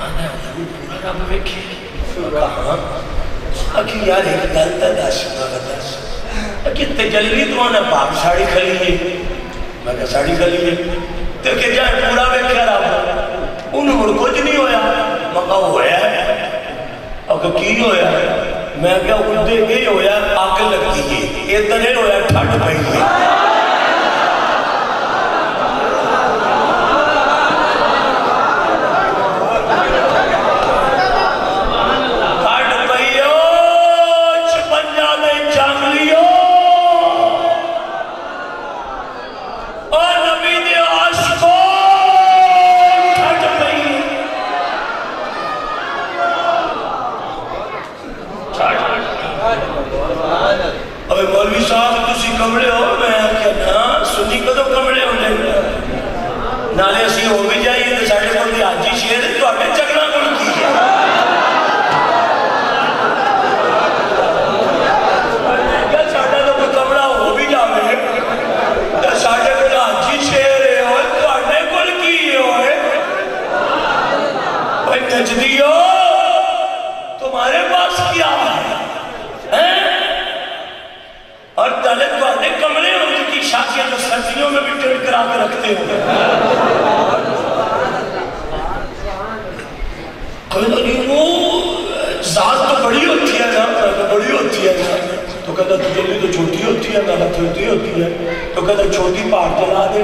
آنا حضور پورا رب ویکھے. کہاں اکی یار ایک گلتا دس کہ تجلی تو آنا پاک ساڑی کھلی ہے. میں کہا ساڑی کھلی ہے تو کہ جائے پورا ویکھے رب انہوں مڑ کچھ نہیں ہویا. میں کہا ہویا ہے اور کہ کی ہویا ہے. میں کہا اندے یہ ہویا آگ لگتی ہے ادھر یہ ہویا ٹھنڈ پئی ہے. مولوی صاحب تسی کمڑے ہو. میں کہنا سنی کدو کمڑے ہونے نالے اسی ہو بھی جائیے تو ساڑھے بندی آجی شیر تو آٹے چکنا کن کی ہے. کیا ساڑھے تو کوئی کمڑا ہو بھی جاوے تو ساڑھے بندی آجی شیر ہے تو آٹے کن کی ہے. بھائی نجدی ہو تمہارے پاس کیا ہے اور دلت والے کمرے ہوں جن کی شاکیاں تو سردیوں میں بھی ٹرک کرا کے رکھتے ہوں. کوئی تو نہیں وہ ذات تو بڑی ہوتی ہے نا بڑی ہوتی ہے تو کہتا تجلی تو چھوٹی ہوتی ہے نا چھوٹی ہوتی ہے تو کہتا چھوٹی پہاڑ جلا دے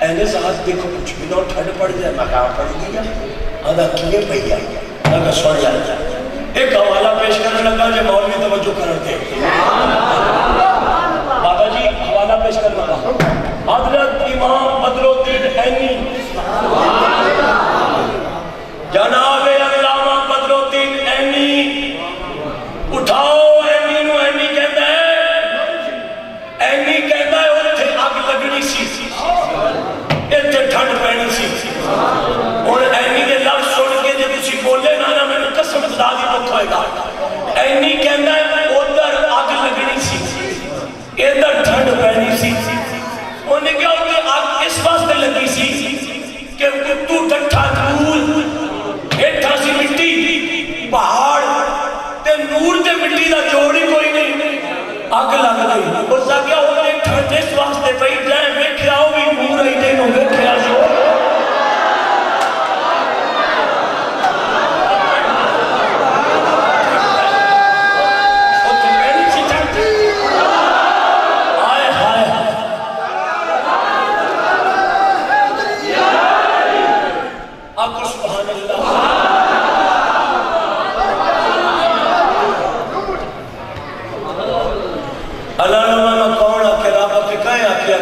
اینے ذات دیکھو کچھ بھی نہ ٹھنڈ پڑ جائے. میں کہاں پڑ گیا آدھا کیے پہی آئی اگر سوڑ جائے. ایک حوالہ پیش کرنے لگا جو مولوی توجہ کرتے بابا جی حوالہ پیش کرنے لگا. حضرت امام بدر الدین عینی جناب علامہ بدر الدین عینی اٹھاؤ. عینی نو عینی کہتا ہے اتھے اگ لگنی سی اتھے ٹھنڈ پینی سی. اور عینی کے لفظ سن کے جب اسی بولے نا میں نے قسم خدا دی دکھ ہوئے گا. عینی کہتا ہے ادھر اگ لگنی سی ادھر ٹھنڈ پینی سی. انہیں کیا ہوتے آگ اس واسطے لگی سی کہ تو ٹھٹھا دھول ایٹھا سی مٹی پہاڑ تے نور تے مٹی دا جوڑی کوئی نہیں آگ لگ گئی. اور سا کیا ہوتے ٹھنڈ اس واسطے پہی جائیں ویکھیا ہو بھی نور ہی نہیں ویکھیا جو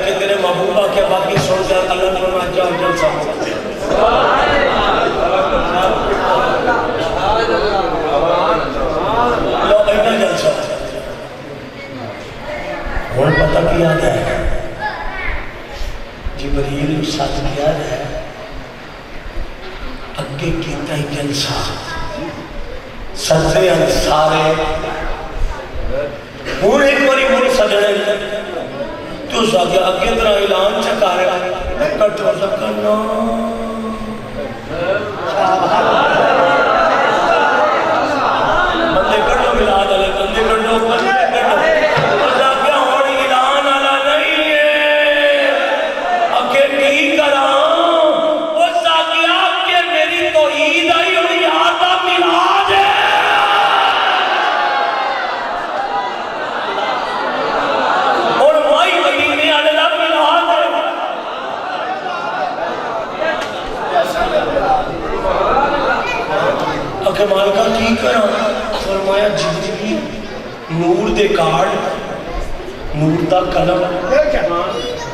کہ تیرے محبوبہ کے باقی سن جائے اللہ نے میں جان جلسہ ہوتے ہیں. لو اینا جلسہ اور پتہ کیا ہے جبریل ساتھ کیا ہے اگے کیتا ہی جلسہ سجدے سارے ہون ایک باری موری سجڑے تو ساکے اگے طرح اعلان چکا رہا ہے کٹو سکنا بندے کٹو ملا دلے بندے کٹو تو ساکے ہون اعلان آلا نہیں ہے اگے کی کرا وہ ساکے آگے میری تو عید آئی اور یادہ ملا دے کہ مالکہ کی کرا فرمایا جبریل نور دے کارڈ نور دا قلم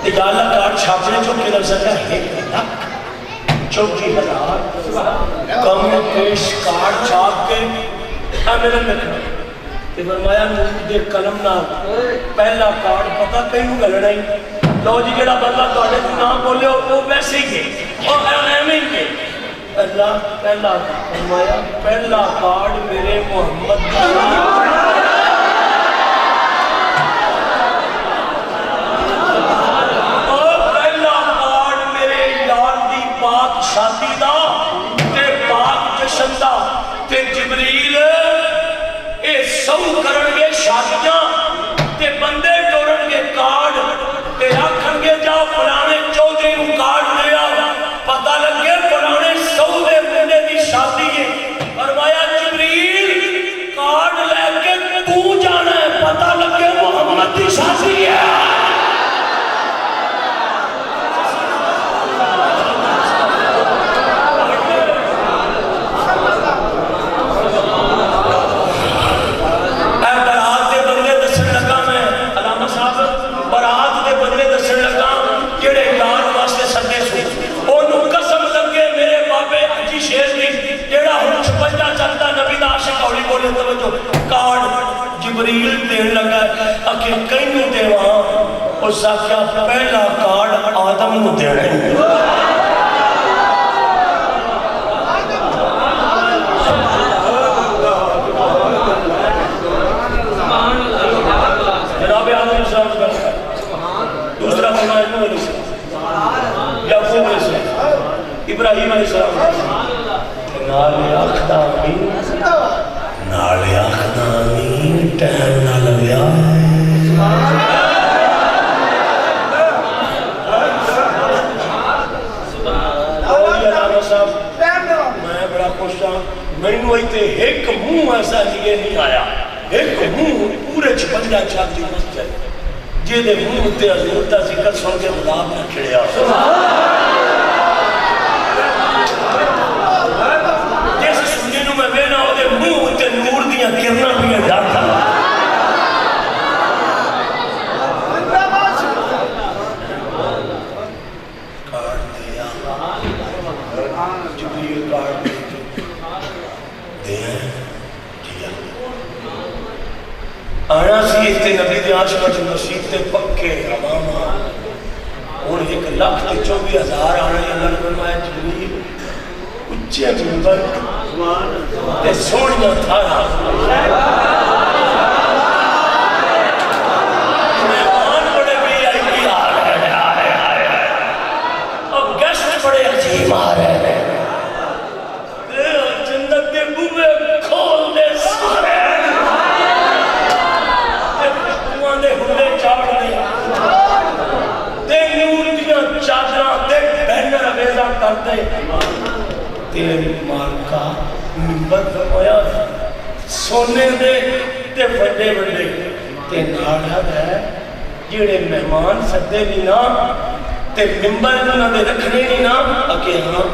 اجالا کارڈ چھاپنے جو کہ لفظ ہے 1,34,000 کم پیش کارڈ چھاپ کے میرے لکھنا تے فرمایا نور دے قلم نہ پہلا کارڈ پتہ کہیں گلنا ہی لو جی جڑا بندہ تواڈے تو نہ بولے وہ ویسے ہی ہے اور ایویں ہی اللہ پہلا فرمایا پہلا کارڈ میرے محمد شادی دا تے پاک جشن دا تے جبریل اے سو کرن گے شادیاں تے بندے ٹورن گے کارڈ تے آکھن گے جاؤ پرانے چودھری کو کارڈ لے آؤ پتہ لگے پرانے سو دے بندے دی شادی ہے فرمایا جبریل کارڈ لے کے تو جانا ہے پتہ لگے محمد دی شادی ہے کارڈ جبریل دین لگا کہ کہیں دے وہاں اس آکھیا پہلا کارڈ آدم نو دینے جناب آدم علیہ السلام دوسرا فرمایا نوح علیہ السلام یعقوب علیہ السلام ابراہیم علیہ السلام نالے اخدامین نالے اخدامین ٹہم نہ لگیا میں بڑا خوش ہوں میں نے ایتے ایک منہ ایسا لیے نہیں آیا ایک منہ پورے 56 چھاتی مسجد جے دے منہ تے حضور دا ذکر سن کے غلام نہ کھڑیا کرنا بھی ہے ڈاکتا کارڈ دیا جبریل کارڈ دیا آنا سی اتنے نبی دے عاشقہ جو نصیب تے پکے امامہ اور 1,24,000 آنا ہے اللہ نے فرمایا جبریل اچھے منبر تے سوڑیاں تھارا مہمان بڑے بھی آئی بھی آ رہے ہیں اور گیسٹ بڑے عجیب آ رہے ہیں جنت کے بوئے کھول دے سارے خوشبوان دے ہلے چاڑ دے تے نور دیاں چادراں تے بینر اویزہ کر دے تیرے مالکہ منبر فرمایا سونے دے تے بڑے بڑے تے ناڑھا ہے جیڑے مہمان سدے نہیں نا تے منبر انہوں نے رکھنے نہیں نا اکے ہاں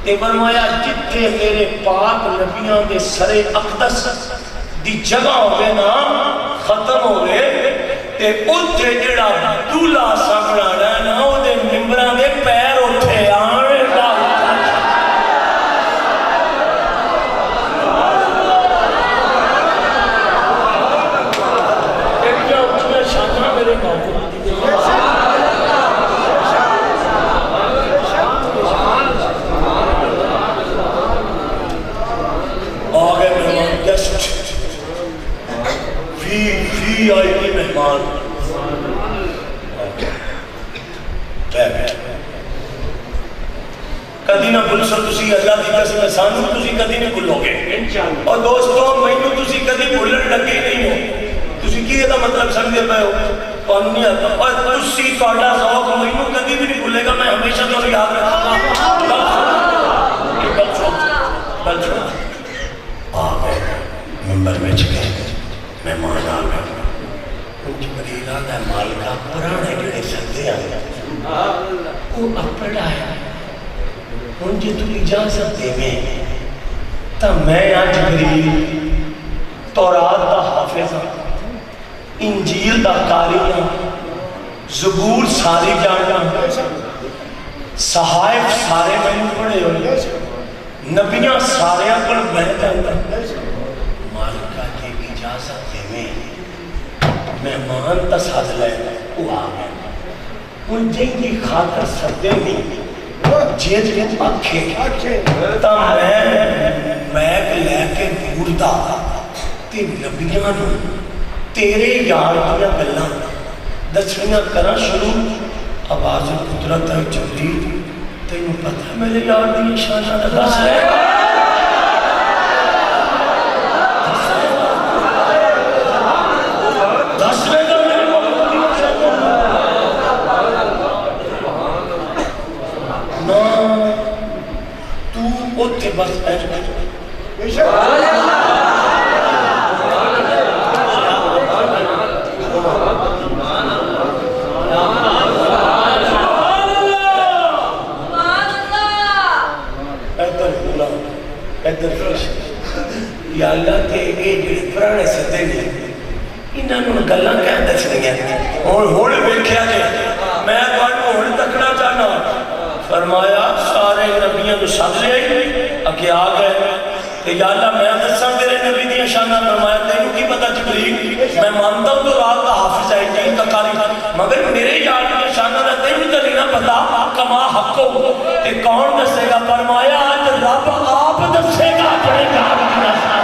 تے فرمایا جتھے میرے پاک نبیاں دے سر اقدس دی جگہ ہوئے نا ختم ہوئے تے اتھے جڑا دولہ سامنا نا وہ دے منبران دے پیر اٹھے آنے کا آگے مہمان گیسٹ وی آئی پی مہمان کدی نہ بھول سو تسی اللہ دی قسم سانو تسی کدی نہیں بھولو گے اور دوستو مینوں تسی کدی بھولن لگے نہیں ہو تسی کی یہ مطلب سمجھے پے ہو قانونی آتا اور تسی تواڈا ذوق مینوں کدی بھی نہیں بھولے گا میں ہمیشہ تو یاد رکھوں گا بل چھوڑ آ گئے ممبر میں چکے مہمان آ گئے جبریل آدھا مالکہ پرانے جڑے سکتے آئے وہ اپڑا ہے ان جی تو اجازت دے میں تا میں آج جبریل تورات دا حافظ ہوں انجیل دا قاری ہاں، زبور ساری جاننا، صحائف سارے میں پڑھے ہوئے، نبیاں سارے پر میں جانتا، مالکہ کی اجازت دے میں مان تساد لے وہ آگئے ان جن کی خاطر سردے نہیں جیت پاکھے تا میں لے کے بھولتا تے نبیاں تیرے یار دیا گلہ دسویاں کرنا شروع آواز قدرت ہے جبریل تینوں پتہ ہے میرے یار دی شانہ دس ہے دس ہے اوتے بس بیٹھ یا اللہ تے یہ جڑے پرانے سدے نے انہوں نے گلاں کیا دسنیاں ہن ویکھیا جے میں تانوں ہن تکنا چاہنا فرمایا سارے نبیوں کو سد لے اگے آ گئے کہ یا اللہ میں دساں تیرے نبی دی شاناں فرمایا تینوں کی پتہ جبریل میں مانتا ہوں تو رات کا حافظ ہے دین کا قاری مگر میرے یار دی شاناں دا تینوں تو نہیں پتہ کما حق ہو تے کون دسے گا فرمایا آج رب آپ دسے گا اپنے یار دی شاناں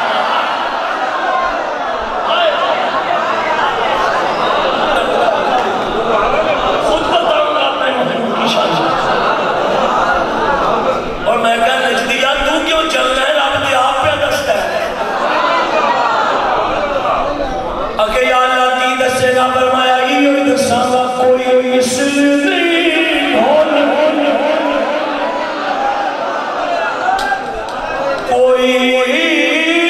خود بتاؤں گا اپنے محبوب کی شاناں اور میں کہا نجدیہ تو کیوں چلنا ہے رب دے آپ پہ دستا ہے اگر یا اللہ کی دسے گا فرمایا یہ دساں گا کوئی اس نہیں کوئی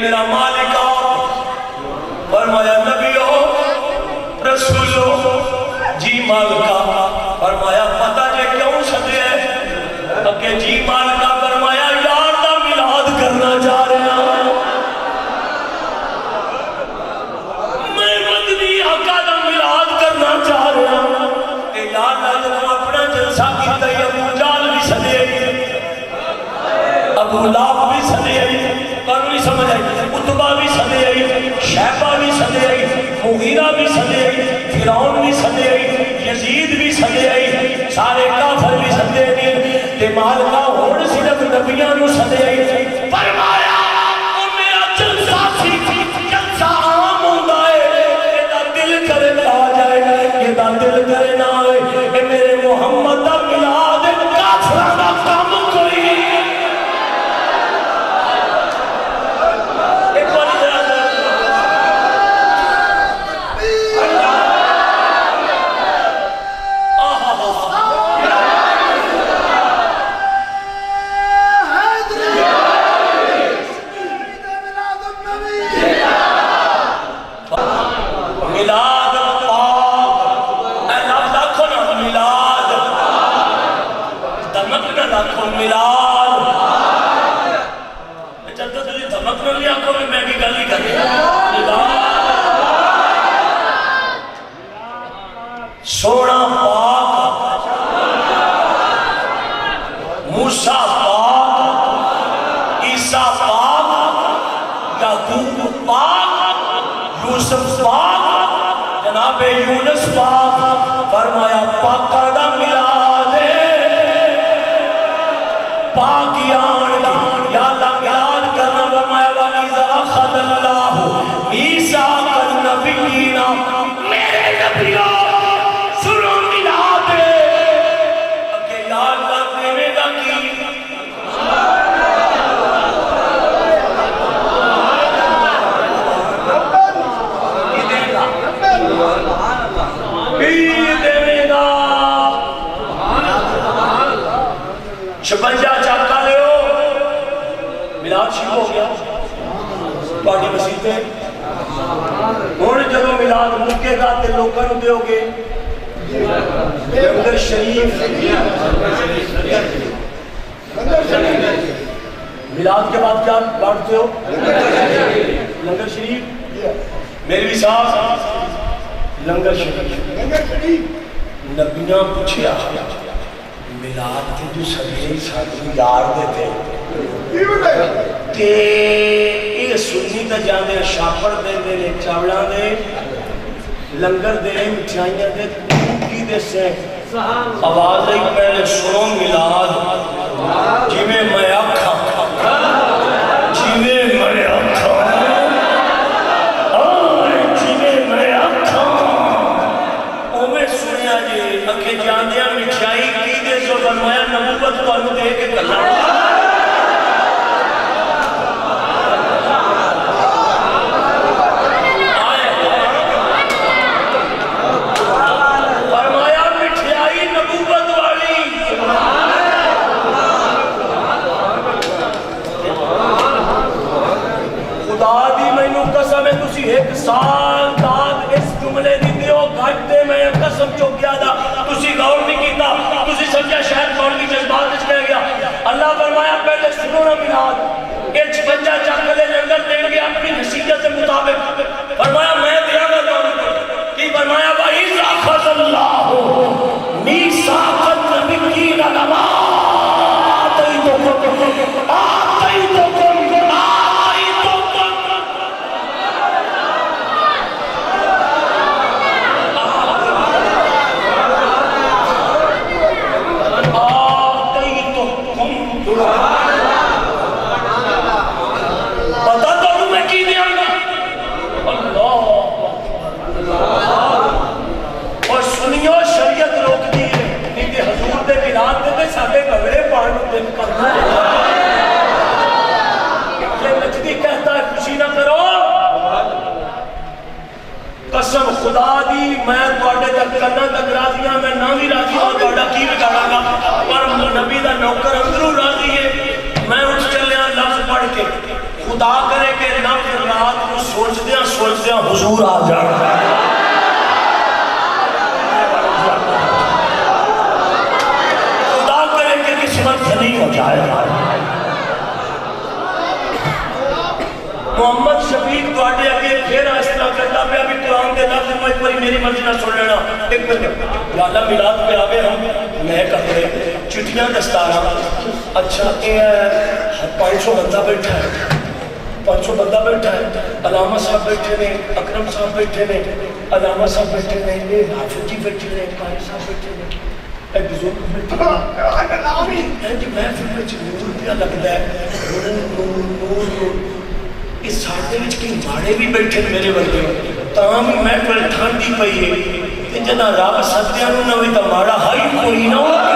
میرا مالک فرمایا نبیو رسولو جی مالکا فرمایا پتہ جے کیوں سدے اگے جی مالکا فرمایا یار دا میلاد کرنا جا رہا میں مدنی آقا دا میلاد کرنا چاہ رہا تے یار دا اپنا جلسہ کیتا ابو جہل بھی سدے ابو لہب بھی سدے آئی، کانوں نہیں سمجھ آئی، عتبہ بھی سدے آئی، شیبہ بھی سدے آئی، مغیرہ بھی سدے آئی، فرعون بھی سدے آئی، یزید بھی سدے آئی، سارے کافر بھی سدے آئی، تے مالکہ ہون صرف نبیاں نو سدے آئی۔ فرمایا او میرا جلسہ سی، جلسہ عام ہوندا ہے، یہ دل کرے نہ آ جائے، یہ دل کرے نہ آئے کہ میرے محمد دا میلاد کافراں دا کام کوئی سونا پاک، موسیٰ پاک، عیسیٰ پاک، یعقوب پاک، یوسف پاک، جناب یونس پاک، فرمایا پاکا دا میلاد پاکیان یا اللہ میلاد کرنا، فرمایا وَإِذَا أَخَذَ اللَّهُ مِيثَاقَ النَّبِيِّينَ میرے نبیوں سنو میلاد کہ یا اللہ دینے گا کی شپنجا چاکا لے ہو میلاد شروع ہو گیا پاڑی مسیح پہ ہون جدو میلاد ملکے گا تے لوگوں نو دے ہو گے لنگر شریف میلاد کے بعد کیا بانٹتے ہو لنگر شریف میری بھی صاحب لنگر شریف نبیاں پوچھے آیا میلاد کے جو سبھی ساتھی یار دے تھے یہ سنی تا جانے شاپر دے چاوڑا دے لنگر دے مٹھائیاں دے کی دے سے آواز ایک پہلے سنو میلاد جیویں میں آکھا جیویں میں آکھا جیویں میں آکھا اوہ سنیا جی اکھے جاندیا مٹھائی کی دے سو فرمایا نبوت کو انو دے کے کلا ایک سال بعد اس جملے دی دیو گھٹتے میں قسم چوکیا دا تسی غور نہیں کیتا تسی سمجھا شاید کون کی جذبات اس میں گیا اللہ فرمایا پہلے سنو نا میلاد ایک بچہ چاکلے لنگر دیں گے اپنی حسیت سے مطابق فرمایا میں دیا گا دوں کی فرمایا وَإِذْ أَخَذَ اللَّهُ مِيثَاقَ النَّبِيِّينَ لَمَا آتَيْتُكُمْ ساڑھے بغڑے پانڈ دن کرنا ہے یہ نجدی کہتا ہے خوشی نہ کرو قسم خدا دی میں توڑے تک کرنا تک راضیاں میں نہ بھی راضی ہوں توڑا کی بگاڑا گا پر نبی دا نوکر اندروں راضی ہے میں اٹھ چلے ہیں لفظ پڑھ کے خدا کرے کہ لفظ رات کو سوچ دیا حضور آ جانا نہیں ہو جائے محمد شفیق تو آٹے اگے پھر اس طرح کرتا پہ ابھی قرآن کے لفظ ایک باری میری مرضی نہ سن لینا ایک منٹ یا اللہ میلاد پہ آگے ہم میں کپڑے چٹیاں دستاراں اچھا یہ 500 بندہ بیٹھا ہے 500 بندہ بیٹھا ہے علامہ صاحب بیٹھے نے اکرم صاحب بیٹھے نے علامہ صاحب بیٹھے نے یہ حافظ جی بیٹھے نے قاری صاحب بیٹھے نے ایک بزرگ بیٹھے نے جی محفل میں نور پیا لگتا ہے نور اس ساڑھے وچ کئی ماڑے بھی بیٹھے میرے ورگے تاں بھی محفل ٹھنڈی پئی ہے کہ جنا رب سدیاں نوں نہ ہوئی تاں ماڑا ہائی کوئی نہ ہو